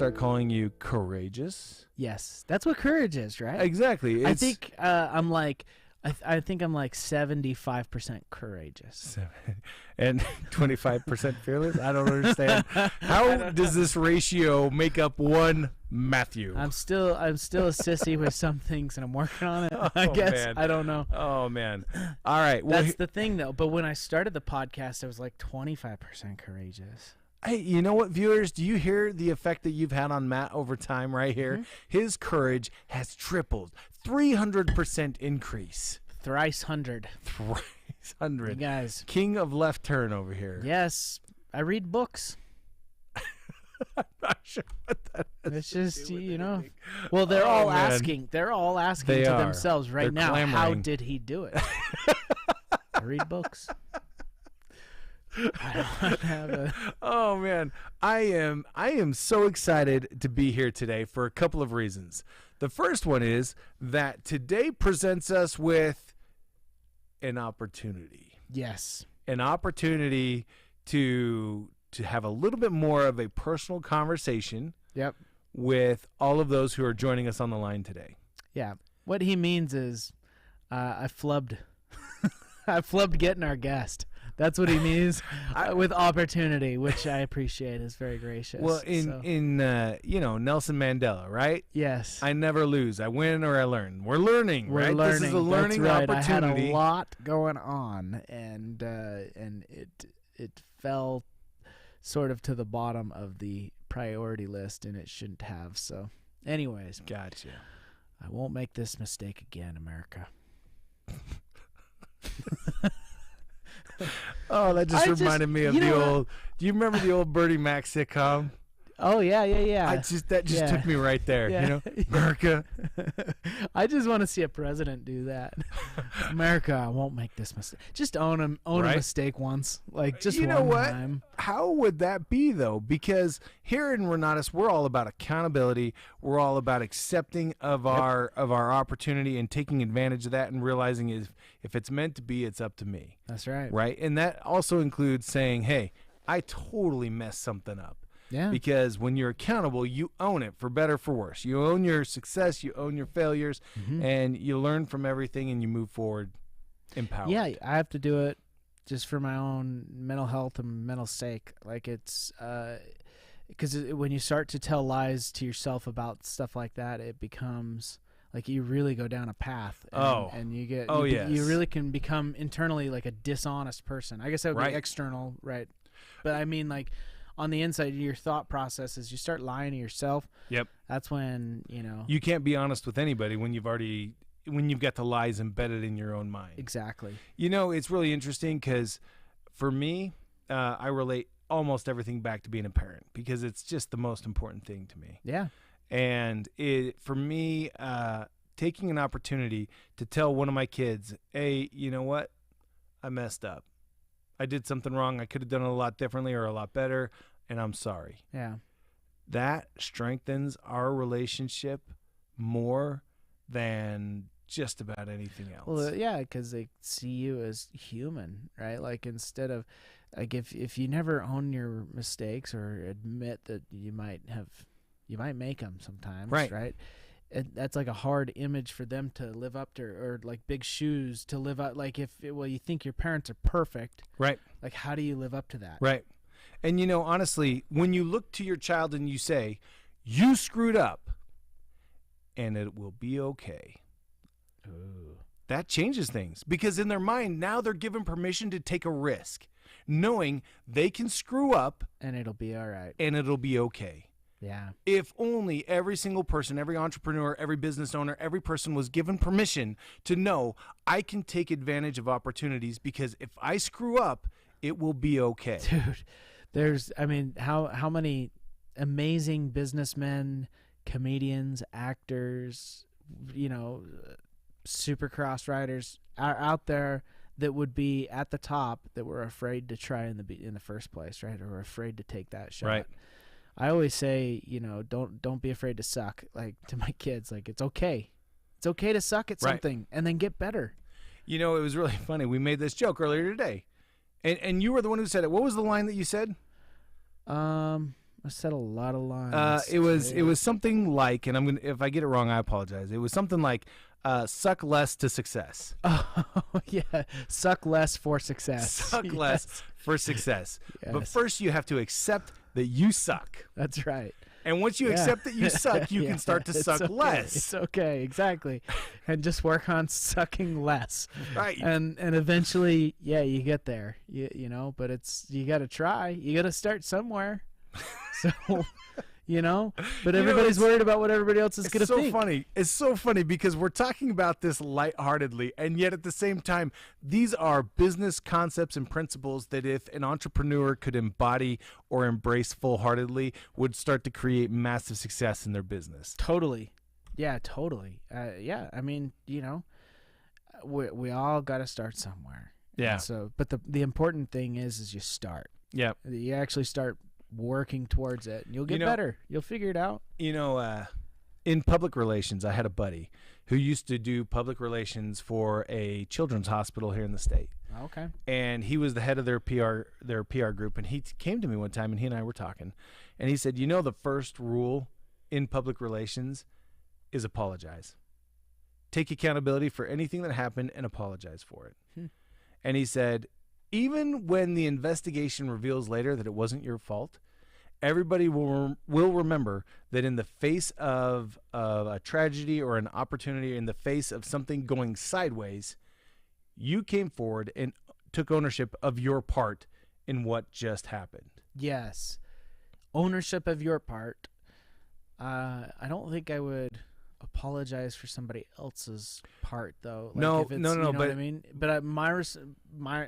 start calling you courageous. Yes, that's what courage is, right? Exactly. I think I'm like 75% courageous and 25% fearless. I don't understand. How does this ratio make up one Matthew? I'm still a sissy with some things, and I'm working on it. I guess. Man. I don't know. Oh man. All right. Well, that's the thing, though. But when I started the podcast, I was like 25% courageous. Hey, you know what, viewers? Do you hear the effect that you've had on Matt over time right here? Mm-hmm. His courage has tripled. 300% increase. Thrice hundred. Thrice hundred. You guys. King of left turn over here. Yes. I read books. I'm not sure what that is. It's just, Well, they're all asking. They're all asking to themselves right now, clamoring. How did he do it? I read books. I don't have a... Oh man, I am so excited to be here today for a couple of reasons. The first one is that today presents us with an opportunity. Yes, an opportunity to have a little bit more of a personal conversation. Yep. With all of those who are joining us on the line today. Yeah. What he means is, I flubbed. I flubbed getting our guest. That's what he means with opportunity, which I appreciate. Is very gracious. Well, in Nelson Mandela, right? Yes. I never lose. I win or I learn. We're learning, right? Learning. This is a learning opportunity. I had a lot going on, and it fell sort of to the bottom of the priority list, and it shouldn't have. So, anyways, gotcha. I won't make this mistake again, America. Oh, that just reminded me of the old. Do you remember the old Bertie Mac sitcom? Oh yeah. That just took me right there. Yeah. America. I just want to see a president do that. America, I won't make this mistake. Just own a mistake once, like just one time. How would that be though? Because here in Renatus, we're all about accountability. We're all about accepting of our opportunity and taking advantage of that, and realizing if it's meant to be, it's up to me. That's right. Right, and that also includes saying, "Hey, I totally messed something up." Yeah. Because when you're accountable, you own it, for better or for worse. You own your success, you own your failures, and you learn from everything, and you move forward empowered. Yeah, I have to do it just for my own mental health and mental sake. Like it's because when you start to tell lies to yourself about stuff like that, it becomes like you really go down a path. And you get you really can become internally like a dishonest person. I guess that would be external, right? But I mean, like, on the inside, your thought process is you start lying to yourself. Yep. That's when, you can't be honest with anybody when you've got the lies embedded in your own mind. Exactly. It's really interesting because for me, I relate almost everything back to being a parent because it's just the most important thing to me. Yeah. And for me, taking an opportunity to tell one of my kids, hey, you know what? I messed up. I did something wrong. I could have done it a lot differently or a lot better, and I'm sorry. Yeah. That strengthens our relationship more than just about anything else. Well, yeah, because they see you as human, right? Like instead of, like if you never own your mistakes or admit that you might make them sometimes, right? That's like a hard image for them to live up to, or like big shoes to live up. Like you think your parents are perfect, right? Like how do you live up to that, right? And honestly, when you look to your child and you say, "You screwed up, and it will be okay," that changes things because in their mind now they're given permission to take a risk, knowing they can screw up and it'll be all right, and it'll be okay. Yeah. If only every single person, every entrepreneur, every business owner, every person was given permission to know I can take advantage of opportunities because if I screw up, it will be okay. Dude, how many amazing businessmen, comedians, actors, supercross riders are out there that would be at the top that were afraid to try in the first place, right? Or afraid to take that shot. Right. I always say, don't be afraid to suck. Like to my kids, like it's okay. It's okay to suck at something and then get better. It was really funny. We made this joke earlier today, and you were the one who said it. What was the line that you said? I said a lot of lines. It was something like, and if I get it wrong, I apologize. It was something like suck less to success. Oh, yeah. Suck less for success. Suck less for success. Yes. But first you have to accept that you suck. That's right. And once you accept that you suck, you can start to suck less. It's okay, exactly. And just work on sucking less. Right. And eventually, you get there. You know, but you got to try. You got to start somewhere. So, but everybody's worried about what everybody else is going to think. It's so funny. It's so funny because we're talking about this lightheartedly, and yet at the same time, these are business concepts and principles that if an entrepreneur could embody or embrace full-heartedly, would start to create massive success in their business. Totally. Yeah, totally. I mean, we all got to start somewhere. Yeah. And so, but the important thing is you start. Yeah. You actually start working towards it. You'll get better. You'll figure it out. In public relations, I had a buddy who used to do public relations for a children's hospital here in the state. Okay. And he was the head of their PR group. And he came to me one time, and he and I were talking. And he said, the first rule in public relations is apologize. Take accountability for anything that happened and apologize for it. And he said, even when the investigation reveals later that it wasn't your fault, everybody will remember that in the face of a tragedy or an opportunity, in the face of something going sideways, you came forward and took ownership of your part in what just happened. Yes. Ownership of your part. I don't think I would apologize for somebody else's part, though. Like No, if it's, no. You know but what I mean, but my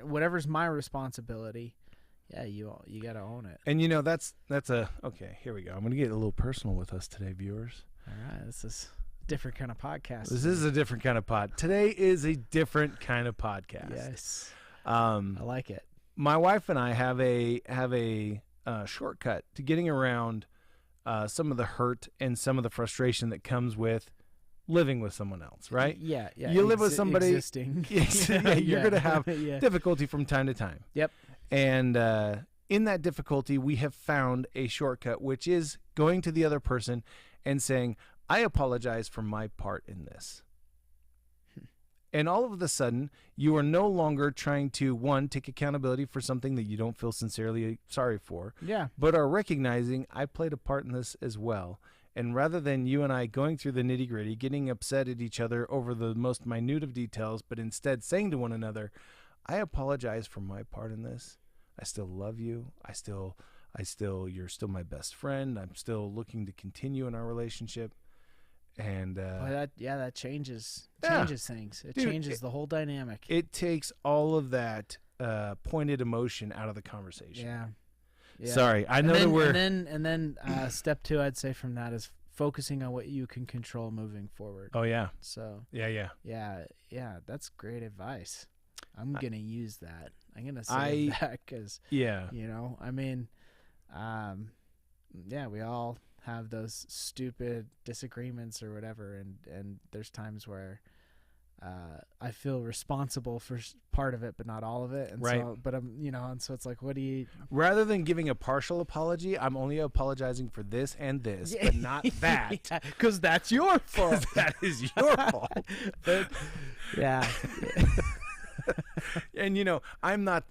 whatever's my responsibility, you got to own it. And that's okay. Here we go. I'm going to get a little personal with us today, viewers. All right, this is a different kind of podcast. This is a different kind of pod. Today is a different kind of podcast. Yes, I like it. My wife and I have a shortcut to getting around some of the hurt and some of the frustration that comes with living with someone else, right? Yeah. You live with somebody existing. You're going to have difficulty from time to time. Yep. And in that difficulty, we have found a shortcut, which is going to the other person and saying, I apologize for my part in this. And all of a sudden, you are no longer trying to, one, take accountability for something that you don't feel sincerely sorry for, but are recognizing I played a part in this as well. And rather than you and I going through the nitty-gritty, getting upset at each other over the most minute of details, but instead saying to one another, I apologize for my part in this. I still love you. You're still my best friend. I'm still looking to continue in our relationship. And that changes things. It changes the whole dynamic. It takes all of that pointed emotion out of the conversation. Yeah. Sorry, I know that we're and then step 2, I'd say from that is focusing on what you can control moving forward. Oh yeah. So yeah. That's great advice. I'm gonna use that. I'm gonna say that because we all have those stupid disagreements or whatever, and there's times where I feel responsible for part of it, but not all of it. And right. So, but and so it's like, what do you? Rather than giving a partial apology, I'm only apologizing for this and this, but not that, because that's your fault. That is your fault. But, yeah. And I'm not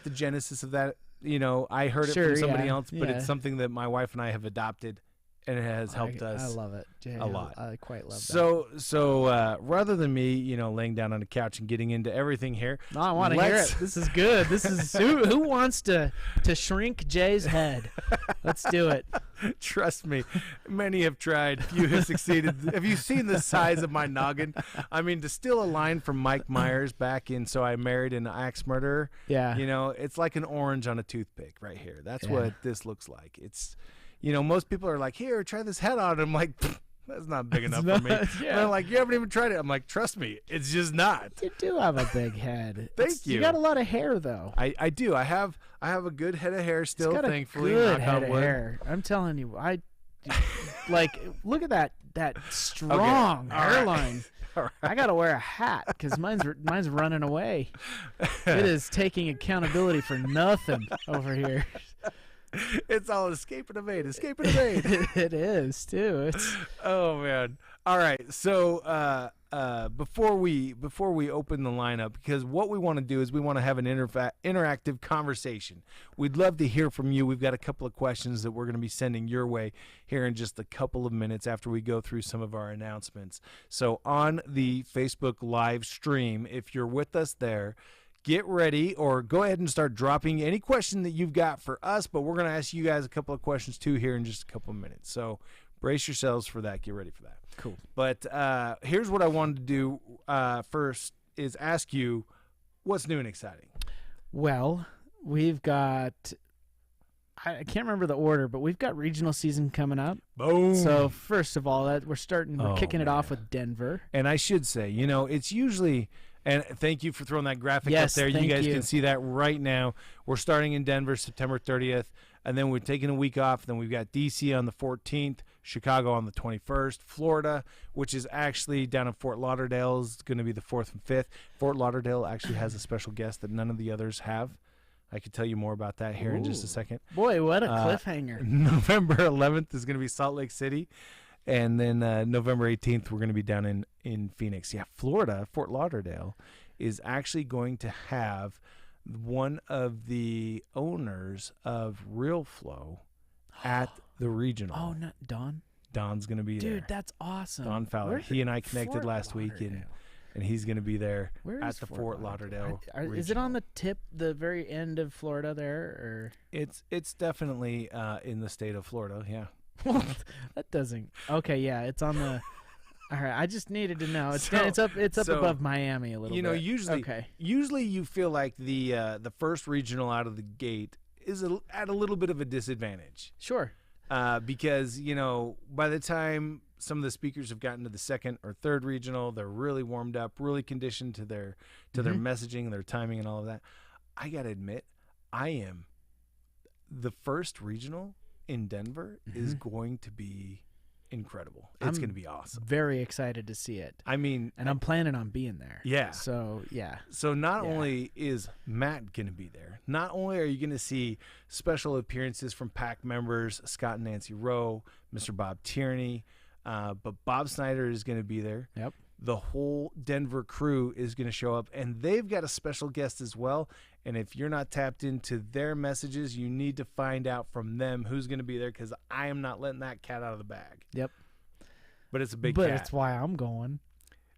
the genesis of that. I heard it from somebody else, but it's something that my wife and I have adopted. And it has helped us. I love it. A lot. I quite love that. So rather than me, laying down on the couch and getting into everything here. No, I want to hear it. This is good. This is who wants to shrink Jay's head? Let's do it. Trust me, many have tried. Few have succeeded. Have you seen the size of my noggin? I mean, to steal a line from Mike Myers back in So I Married an Axe Murderer. Yeah. It's like an orange on a toothpick right here. That's what this looks like. It's. Most people are like, here, try this hat on. I'm like, that's not big enough for me. Yeah. And they're like, you haven't even tried it. I'm like, trust me, it's just not. You do have a big head. Thank you. You got a lot of hair, though. I do. I have a good head of hair still, thankfully. Good head of hair. I'm telling you, look at that strong hairline. All right. I got to wear a hat because mine's running away. It is taking accountability for nothing over here. It's all escape and evade, escape and evade. It is too. It's Oh man! All right, so before we open the lineup, because what we want to do is we want to have an interactive conversation. We'd love to hear from you. We've got a couple of questions that we're going to be sending your way here in just a couple of minutes after we go through some of our announcements. So on the Facebook live stream, if you're with us there, get ready or go ahead and start dropping any question that you've got for us, but we're going to ask you guys a couple of questions too here in just a couple of minutes. So brace yourselves for that. Get ready for that. cool. But here's what I wanted to do first is ask you what's new and exciting. Well, we've got. I can't remember the order, but we've got regional season coming up. Boom. So first of all, we're kicking it off man. with Denver. And I should say, it's usually, and thank you for throwing that graphic Yes, up there. You thank guys you. can see that right now. We're starting in Denver September 30th, and then we're taking a week off. Then we've got D.C. on the 14th, Chicago on the 21st, Florida, which is actually down in Fort Lauderdale, is going to be the 4th and 5th. Fort Lauderdale actually has a special guest that none of the others have. I could tell you more about that here in just a second. Boy, what a cliffhanger! November 11th is going to be Salt Lake City. And then November 18th, we're going to be down in Phoenix. Yeah, Florida, Fort Lauderdale, is actually going to have one of the owners of Real Flow at the regional. Oh, not Don. Don's going to be there. Dude, that's awesome. Don Fowler. Where's He and I connected Fort last week, Lauderdale? and he's going to be there Where at is the Fort Lauderdale. Is it on the the very end of Florida there, or? It's definitely in the state of Florida, yeah. That doesn't. Okay, yeah, it's on the. All right, I just needed to know. It's up so, above Miami a little bit. Usually you feel like the first regional out of the gate is at a little bit of a disadvantage. Sure. Because by the time some of the speakers have gotten to the second or third regional, they're really warmed up, really conditioned to their messaging, their timing, and all of that. I gotta admit, the first regional in Denver is going to be incredible. It's going to be awesome. Very excited to see it. I mean, and I'm planning on being there. Yeah. So not only is Matt going to be there, not only are you going to see special appearances from PAC members, Scott and Nancy Rowe, Mr. Bob Tierney, but Bob Snyder is going to be there. Yep. The whole Denver crew is going to show up, and they've got a special guest as well. And if you're not tapped into their messages, you need to find out from them who's going to be there, because I am not letting that cat out of the bag. Yep. But it's a big cat. But it's why I'm going.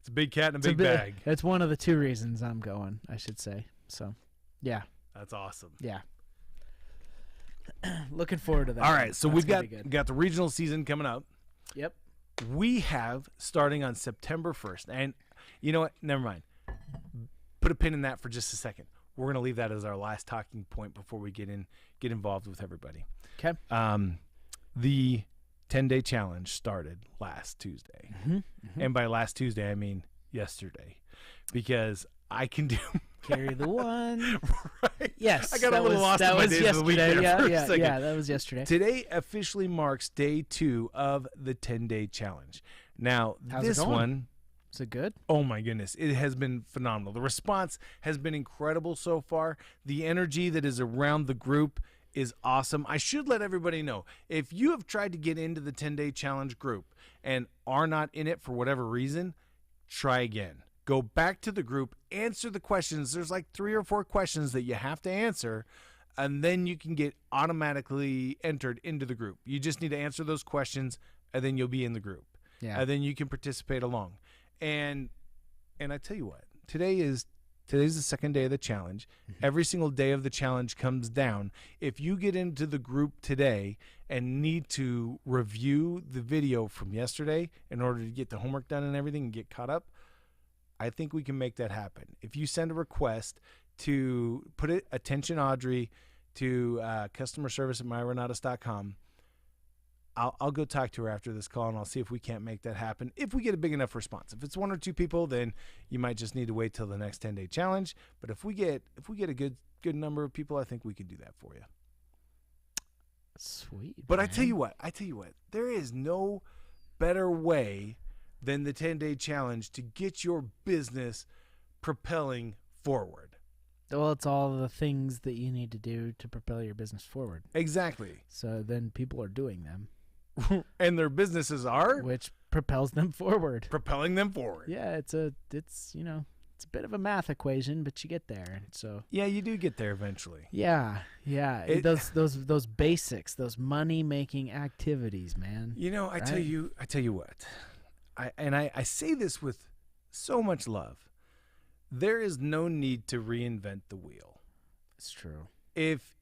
It's a big cat in a big bag. It's one of the two reasons I'm going, I should say. So, yeah. That's awesome. Yeah. Looking forward to that. All right, so we've got the regional season coming up. Yep. We have starting on September 1st. And you know what? Never mind. Put a pin in that for just a second. We're going to leave that as our last talking point before we get involved with everybody. Okay. The 10-day challenge started last Tuesday. And by last Tuesday, I mean yesterday. Because I can do... Carry the one. Right. Yes. I got a little lost in my days of the week there for a second. Yeah, that was yesterday. Today officially marks day 2 of the 10-day challenge. Now, How's this it going? one... Is it good? Oh my goodness. It has been phenomenal. The response has been incredible so far. The energy that is around the group is awesome. I should let everybody know, if you have tried to get into the 10-day challenge group and are not in it for whatever reason, try again. Go back to the group, answer the questions. There's like 3 or 4 questions that you have to answer, and then you can get automatically entered into the group. You just need to answer those questions, and then you'll be in the group. Yeah. And then you can participate along. And I tell you what, today's the second day of the challenge. Every single day of the challenge comes down. If you get into the group today and need to review the video from yesterday in order to get the homework done and everything and get caught up, I think we can make that happen. If you send a request to put it, attention Audrey, to customer service at myrenatus.com, I'll go talk to her after this call, and I'll see if we can't make that happen. If we get a big enough response, if it's 1 or 2 people, then you might just need to wait till the next 10-day challenge. But if we get a good number of people, I think we can do that for you. Sweet. But man. I tell you what, there is no better way than the 10-day challenge to get your business propelling forward. Well, it's all the things that you need to do to propel your business forward. Exactly. So then people are doing them. And their businesses are which propels them forward. propelling them forward. Yeah, it's a bit of a math equation, but you get there. And so Yeah, you do get there eventually. yeah. Those basics, those money making activities, man. I tell you what. I say this with so much love. There is no need to reinvent the wheel. It's true. If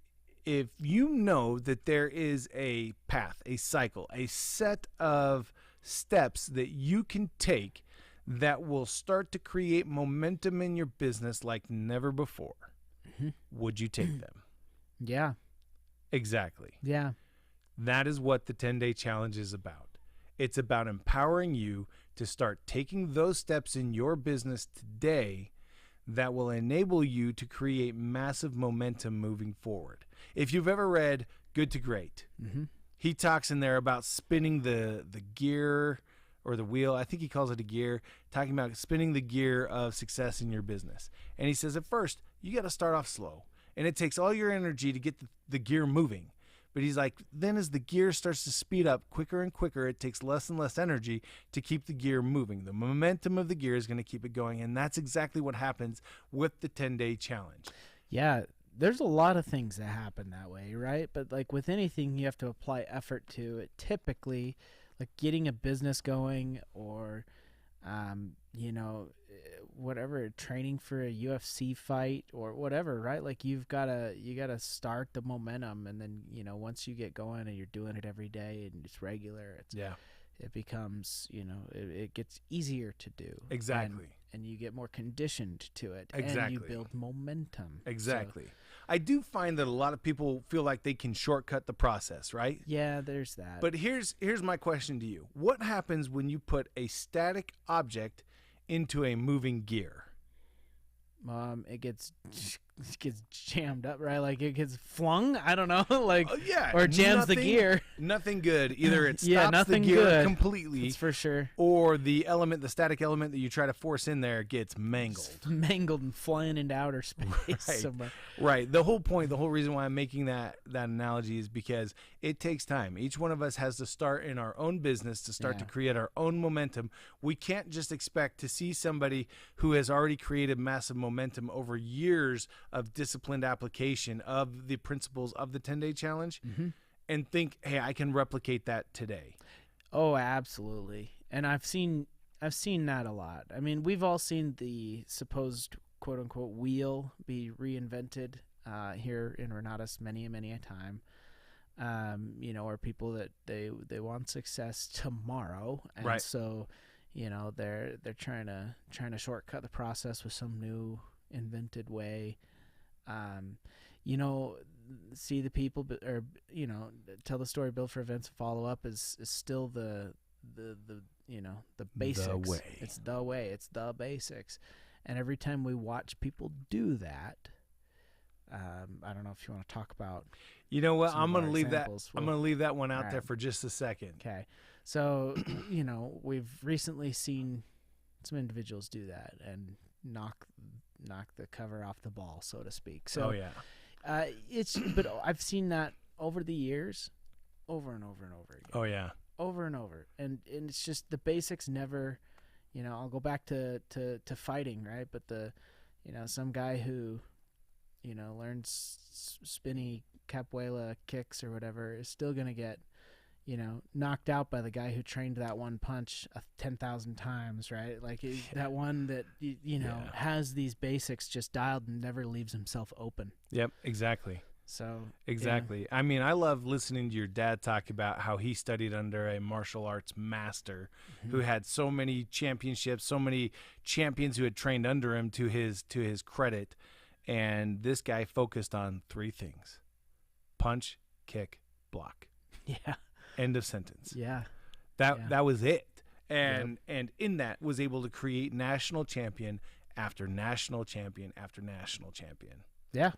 you know that there is a path, a cycle, a set of steps that you can take that will start to create momentum in your business like never before, would you take them? Yeah. Exactly. Yeah. That is what the 10-day challenge is about. It's about empowering you to start taking those steps in your business today that will enable you to create massive momentum moving forward. If you've ever read Good to Great, he talks in there about spinning the gear or the wheel. I think he calls it a gear, talking about spinning the gear of success in your business. And he says at first, you got to start off slow. And it takes all your energy to get the gear moving. But he's like, then as the gear starts to speed up quicker and quicker, it takes less and less energy to keep the gear moving. The momentum of the gear is going to keep it going. And that's exactly what happens with the 10-day challenge. Yeah, there's a lot of things that happen that way, right? But like with anything you have to apply effort to, it typically, like getting a business going or, whatever, training for a UFC fight or whatever, right? Like you gotta start the momentum, and then once you get going and you're doing it every day and it's regular, it becomes it gets easier to do. Exactly. And you get more conditioned to it. Exactly. And you build momentum. Exactly. So, I do find that a lot of people feel like they can shortcut the process, right? yeah, there's that. But here's my question to you. What happens when you put a static object into a moving gear? It gets jammed up, right? Like it gets flung. I don't know, like or jams the gear. Nothing good. Either it stops nothing the gear good. completely, That's for sure, or the static element that you try to force in there gets mangled, and flying into outer space somewhere. Right. The whole reason why I'm making that analogy is because it takes time. Each one of us has to start in our own business to start to create our own momentum. We can't just expect to see somebody who has already created massive momentum over years of disciplined application of the principles of the 10-day challenge and think, hey, I can replicate that today. Oh, absolutely. And I've seen that a lot. I mean, we've all seen the supposed quote unquote wheel be reinvented here in Renatus many a time. Or people that they want success tomorrow, and so they're trying to shortcut the process with some new invented way. See the people, or tell the story, build for events, and follow up is still the basics. The way. It's the way. It's the basics. And every time we watch people do that, I don't know if you want to talk about. You know what? I'm going to leave that. I'm going to leave that one out there for just a second. Okay. So, we've recently seen some individuals do that and knock the cover off the ball, so to speak. So, but I've seen that over the years, over and over and over again. Oh yeah. Over and over, and it's just the basics never. I'll go back to fighting, right? But some guy who, learns spinny capoeira kicks or whatever is still gonna get, knocked out by the guy who trained that one punch 10,000 times, right? Like that one that has these basics just dialed and never leaves himself open. Yep, exactly. So exactly. I mean, I love listening to your dad talk about how he studied under a martial arts master who had so many championships, so many champions who had trained under him, to his credit. And this guy focused on 3 things: punch, kick, block. Yeah. End of sentence. Yeah. That was it. And in that was able to create national champion after national champion after national champion. Yeah.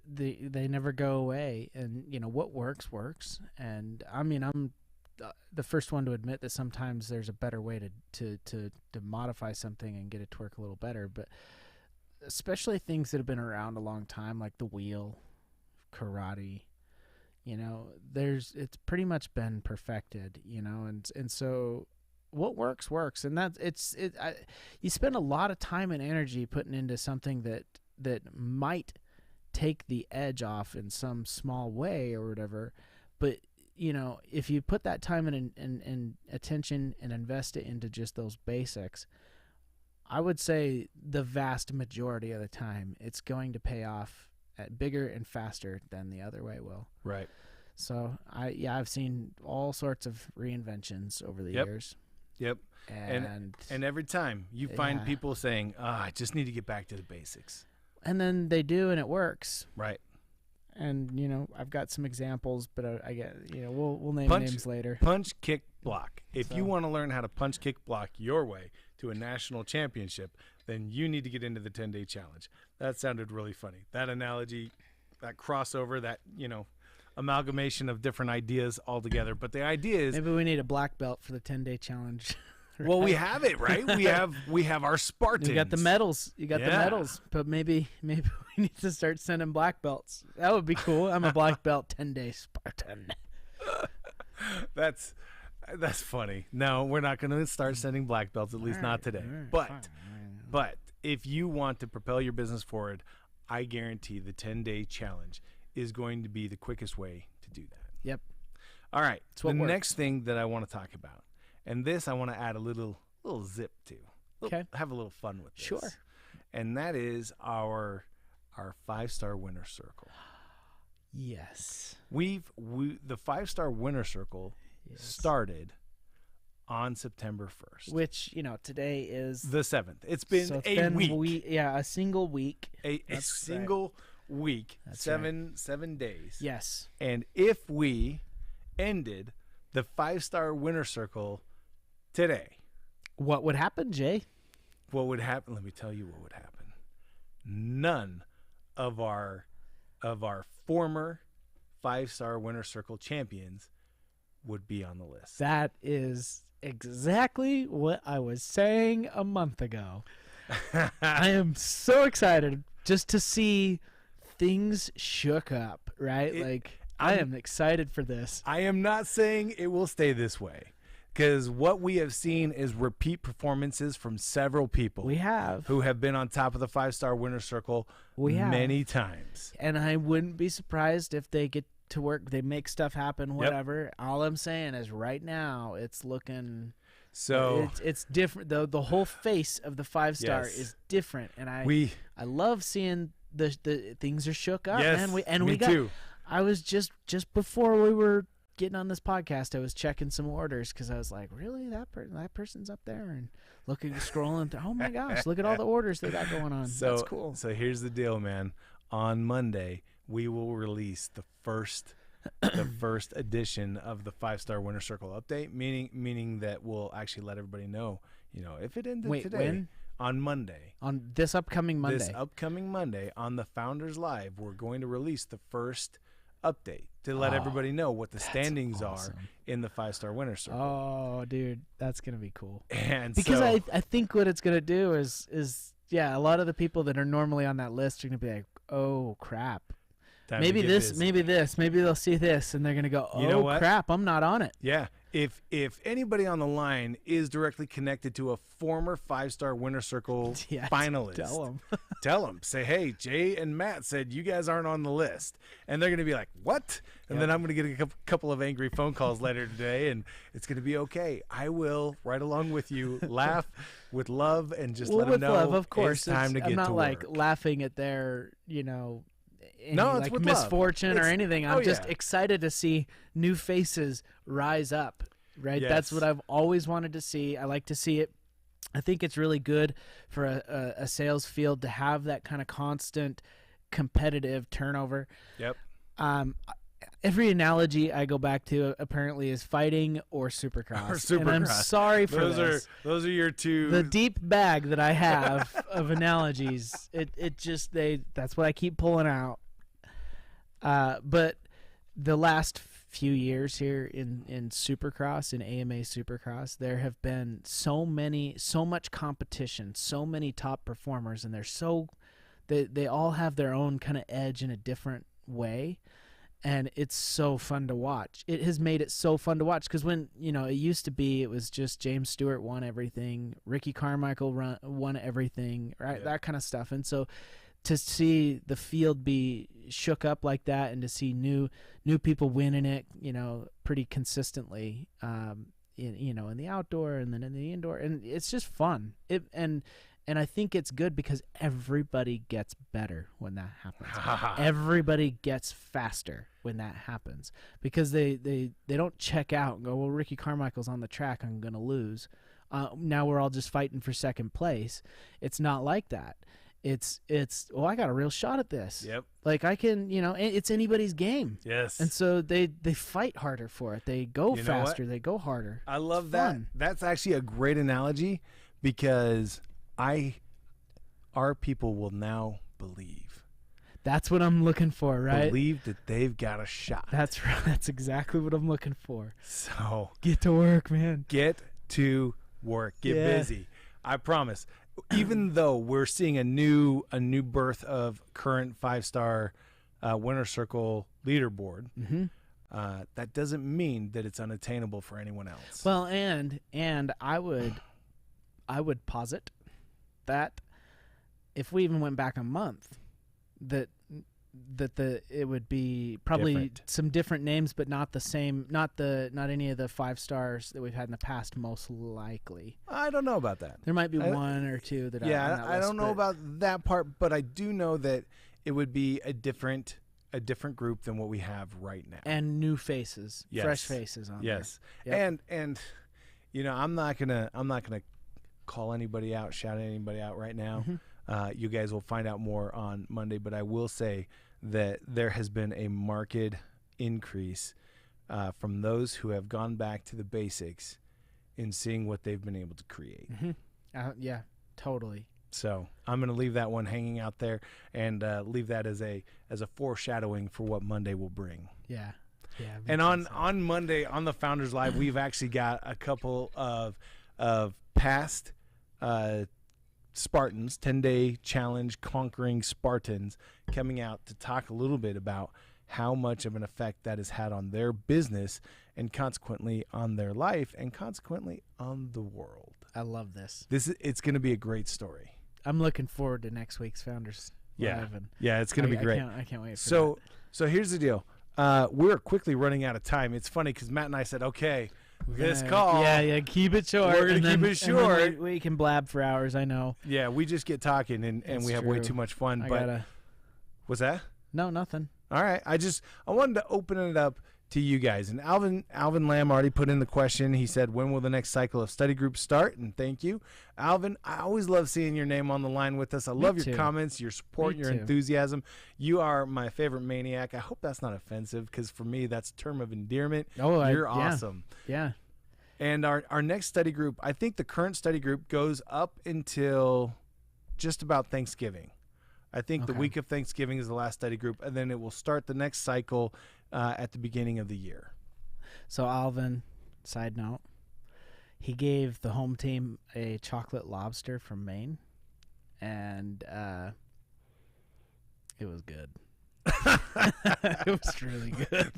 They never go away, and what works. And I mean, I'm the first one to admit that sometimes there's a better way to modify something and get it to work a little better. But especially things that have been around a long time, like the wheel, karate. It's pretty much been perfected. And so what works, and you spend a lot of time and energy putting into something that might take the edge off in some small way or whatever, but if you put that time and attention and invest it into just those basics, I would say the vast majority of the time it's going to pay off bigger and faster than the other way will. Right. So I've seen all sorts of reinventions over the years. Yep. And every time you find people saying, I just need to get back to the basics. And then they do, and it works. Right. And I've got some examples, but I get we'll name names later. Punch, kick, block. If you want to learn how to punch, kick, block your way to a national championship, then you need to get into the 10-day challenge. That sounded really funny. That analogy, that crossover, that amalgamation of different ideas all together. But the idea is, maybe we need a black belt for the 10-day challenge. Right? Well, we have it, right? We have our Spartans. You got the medals. The medals. But maybe we need to start sending black belts. That would be cool. I'm a black belt 10-day Spartan. That's funny. No, we're not going to start sending black belts, at least not today. But if you want to propel your business forward, I guarantee the 10-day challenge is going to be the quickest way to do that. Yep. All right. The next thing that I want to talk about, and this I want to add a little zip to. Okay. Have a little fun with this. Sure. And that is our 5-star winner circle. Yes. The 5-star winner circle started on September 1st. Which, today is the 7th. It's been a week. A single week. A single week. That's 7 days. Yes. And if we ended the 5-star winner circle today, what would happen, Jay? What would happen? Let me tell you what would happen. None of our former 5-star winner circle champions would be on the list. That is exactly what I was saying a month ago. I am so excited just to see things shook up, right? I am excited for this. I am not saying it will stay this way, because what we have seen is repeat performances from several people. We have. Who have been on top of the 5-star winner circle many times. And I wouldn't be surprised if they get to work, they make stuff happen, whatever. Yep. All I'm saying is right now it's looking it's different. The whole face of the 5-star is different, and I love seeing the things are shook up. Yes, man. Me too. I was just before we were getting on this podcast, I was checking some orders because I was like, really, that person's up there, and scrolling through. Oh my gosh, look at all the orders they got going on. That's cool. So here's the deal, man. On Monday, we will release the first edition of the 5-star winner circle update, meaning that we'll actually let everybody know, if it ended today. When? On Monday. On this upcoming Monday. This upcoming Monday on the Founders Live, we're going to release the first update to let everybody know what the standings are in the 5-star winner circle. Oh, dude, that's going to be cool. And because I think what it's going to do is a lot of the people that are normally on that list are going to be like, oh, crap. Maybe this, maybe they'll see this, and they're going to go, oh, crap, I'm not on it. Yeah. If anybody on the line is directly connected to a former 5-star winner circle finalist, tell them. Say, hey, Jay and Matt said you guys aren't on the list. And they're going to be like, what? And then I'm going to get a couple of angry phone calls later today, and it's going to be okay. I will, right along with you, laugh with love and just let them know love, of course. It's time to get to work. I'm not like laughing at their, any, no, it's with misfortune or anything. I'm just excited to see new faces rise up, right? Yes. That's what I've always wanted to see. I like to see it. I think it's really good for a sales field to have that kind of constant competitive turnover. Yep. Every analogy I go back to apparently is fighting or Supercross. And I'm sorry for this. Those are your two. The deep bag that I have of analogies. That's what I keep pulling out. But the last few years here in Supercross, in AMA Supercross, there have been so much competition, so many top performers, and they're so They all have their own kind of edge in a different way. And it's so fun to watch. It has made it so fun to watch because when, it used to be, it was just James Stewart won everything. Ricky Carmichael won everything, right? Yeah. That kind of stuff. And so to see the field be shook up like that and to see new people winning it, pretty consistently, in the outdoor and then in the indoor. And it's just fun. And I think it's good because everybody gets better when that happens. Everybody gets faster when that happens because they don't check out and go, well, Ricky Carmichael's on the track, I'm going to lose. Now we're all just fighting for second place. It's not like that. It's I got a real shot at this. Yep. Like I can, it's anybody's game. Yes. And so they fight harder for it. They go faster. They go harder. I love it's that. Fun. That's actually a great analogy because our people will now believe. That's what I'm looking for, right? Believe that they've got a shot. That's right. That's exactly what I'm looking for. So get to work, man. Get to work. Get busy. I promise. Even though we're seeing a new birth of current 5-star winner's circle leaderboard, that doesn't mean that it's unattainable for anyone else. Well, and I would posit that if we even went back a month, that it would be probably different. Some different names, but not the same. Not any of the 5 stars that we've had in the past. Most likely, I don't know about that. there might be one or two that. I don't know about that part, but I do know that it would be a different group than what we have right now, and new faces, fresh faces on there. Yep. And I'm not gonna call anybody out, shout anybody out right now. You guys will find out more on Monday, but I will say that there has been a marked increase from those who have gone back to the basics in seeing what they've been able to create. Yeah, totally. So I'm going to leave that one hanging out there and leave that as a foreshadowing for what Monday will bring. Yeah. And on Monday on the Founders Live, we've actually got a couple of past Spartans, 10-day challenge conquering Spartans, coming out to talk a little bit about how much of an effect that has had on their business and consequently on their life and consequently on the world. I love this. It's going to be a great story. I'm looking forward to next week's Founders Live. Yeah, it's going to be great. I can't wait for that. So here's the deal. We're quickly running out of time. It's funny because Matt and I said, okay, this call. Yeah, keep it short. We're going to keep it short. We can blab for hours, I know. Yeah, we just get talking and we have way too much fun. What's that? No, nothing. All right. I wanted to open it up to you guys. And Alvin Lamb already put in the question. He said, when will the next cycle of study groups start? And thank you. Alvin, I always love seeing your name on the line with us. I love your comments, your support, your enthusiasm. You are my favorite maniac. I hope that's not offensive because for me, that's a term of endearment. Oh, you're awesome. Yeah. And our next study group, I think the current study group goes up until just about Thanksgiving. I think the week of Thanksgiving is the last study group, and then it will start the next cycle at the beginning of the year. So Alvin, side note, he gave the home team a chocolate lobster from Maine, and it was good. It was really good.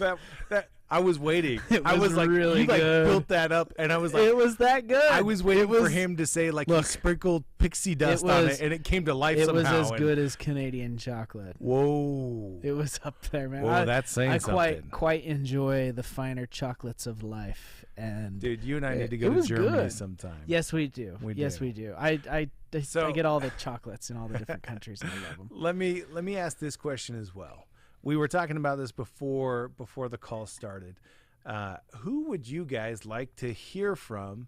That I was waiting. I was like, really good. Built that up, and I was like, it was that good. I was waiting for him to say like he sprinkled pixie dust on it, and it came to life somehow. It was as good as Canadian chocolate. Whoa! It was up there, man. Whoa, that's saying something. I quite enjoy the finer chocolates of life, and dude, you and I need to go to Germany sometime. Yes, we do. We do. I get all the chocolates in all the different countries, and I love them. Let me ask this question as well. We were talking about this before the call started. Who would you guys like to hear from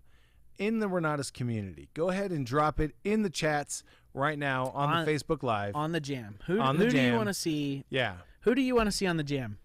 in the Renatus community? Go ahead and drop it in the chats right now on the Facebook Live. On the Jam. Who do you want to see? Yeah. Who do you want to see on the Jam?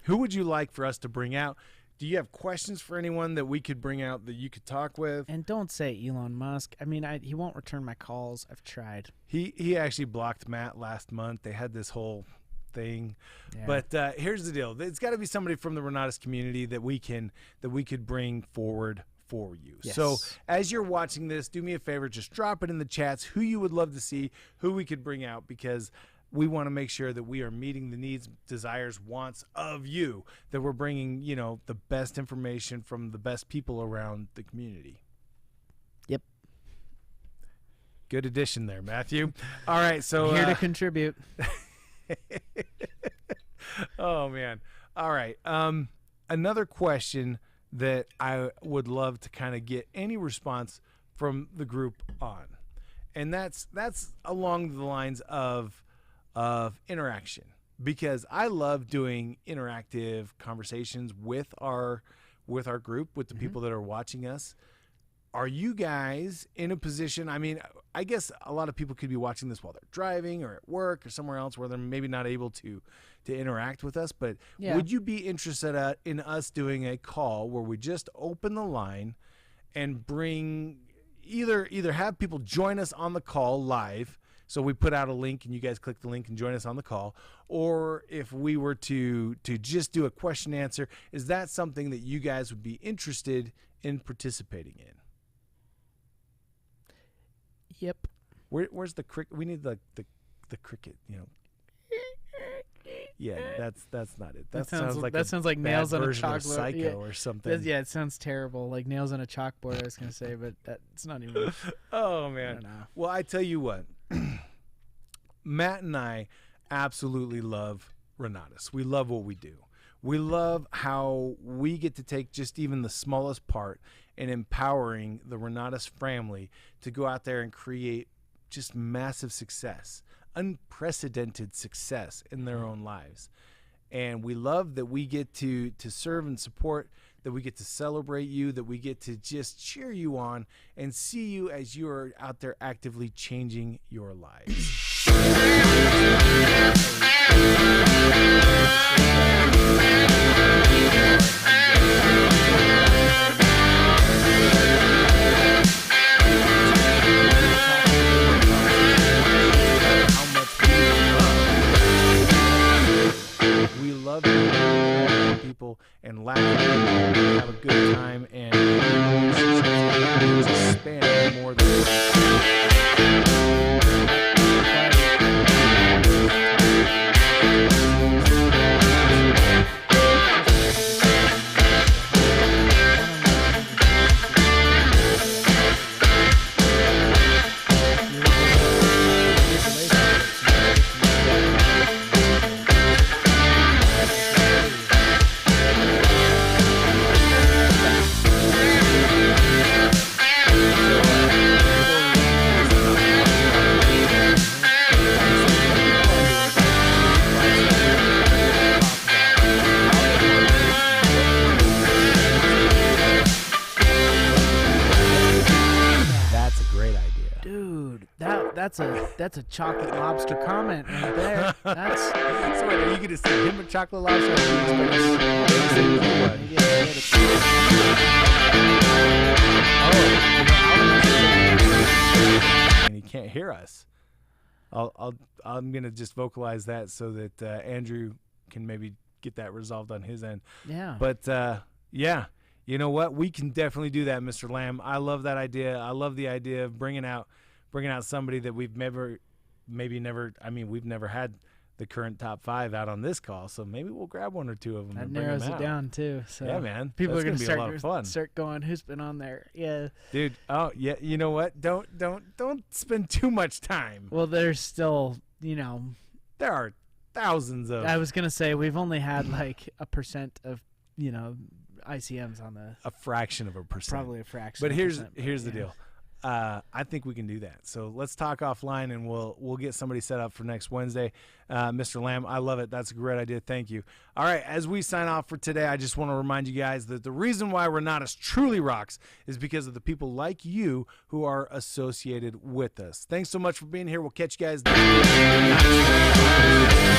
Who would you like for us to bring out? Do you have questions for anyone that we could bring out that you could talk with? And don't say Elon Musk. I mean, he won't return my calls. I've tried. He actually blocked Matt last month. They had this whole thing. Yeah. But here's the deal. It's got to be somebody from the Renatus community that we could bring forward for you. Yes. So as you're watching this, do me a favor, just drop it in the chats who you would love to see, who we could bring out, because we want to make sure that we are meeting the needs, desires, wants of you, that we're bringing, the best information from the best people around the community. Yep. Good addition there, Matthew. All right, so Here to contribute. Oh, man. All right. Another question that I would love to kind of get any response from the group on, and that's along the lines of interaction, because I love doing interactive conversations with our group, with the people that are watching us. Are you guys in a position? I mean, I guess a lot of people could be watching this while they're driving or at work or somewhere else where they're maybe not able to interact with us. But would you be interested in us doing a call where we just open the line and bring either have people join us on the call live? So we put out a link and you guys click the link and join us on the call. Or if we were to just do a question answer, is that something that you guys would be interested in participating in? Yep. Where's the cricket? We need the cricket, Yeah, that's not it. That sounds like nails on a version of chalkboard. Psycho or something. Yeah, it sounds terrible, like nails on a chalkboard. I was gonna say, but that's not even. Oh man. I don't know. Well, I tell you what, Matt and I absolutely love Renatus. We love what we do. We love how we get to take just even the smallest part in empowering the Renatus family to go out there and create just massive success, unprecedented success in their own lives. And we love that we get to serve and support, that we get to celebrate you, that we get to just cheer you on and see you as you are out there actively changing your lives. We love people and laugh and have a good time and expand more than That's a chocolate lobster comment right there. That's so wait, are you gonna say him a chocolate lobster? And he can't hear us. I'm gonna just vocalize that so that Andrew can maybe get that resolved on his end. Yeah. But yeah, you know what? We can definitely do that, Mr. Lamb. I love that idea. I love the idea of bringing out somebody that we've never had the current top 5 out on this call, so maybe we'll grab one or two of them. That and bring narrows them it out. down too. So yeah, man, people that's are gonna be a lot of fun. Start going. Who's been on there? Yeah, dude. Oh yeah, you know what? Don't spend too much time. Well, there's still, there are thousands of. I was gonna say we've only had like a percent of ICMs on the. A fraction of a percent. Probably a fraction. But here's the deal. I think we can do that. So let's talk offline, and we'll get somebody set up for next Wednesday. Mr. Lamb, I love it. That's a great idea. Thank you. All right, as we sign off for today, I just want to remind you guys that the reason why Renatus truly rocks is because of the people like you who are associated with us. Thanks so much for being here. We'll catch you guys next week.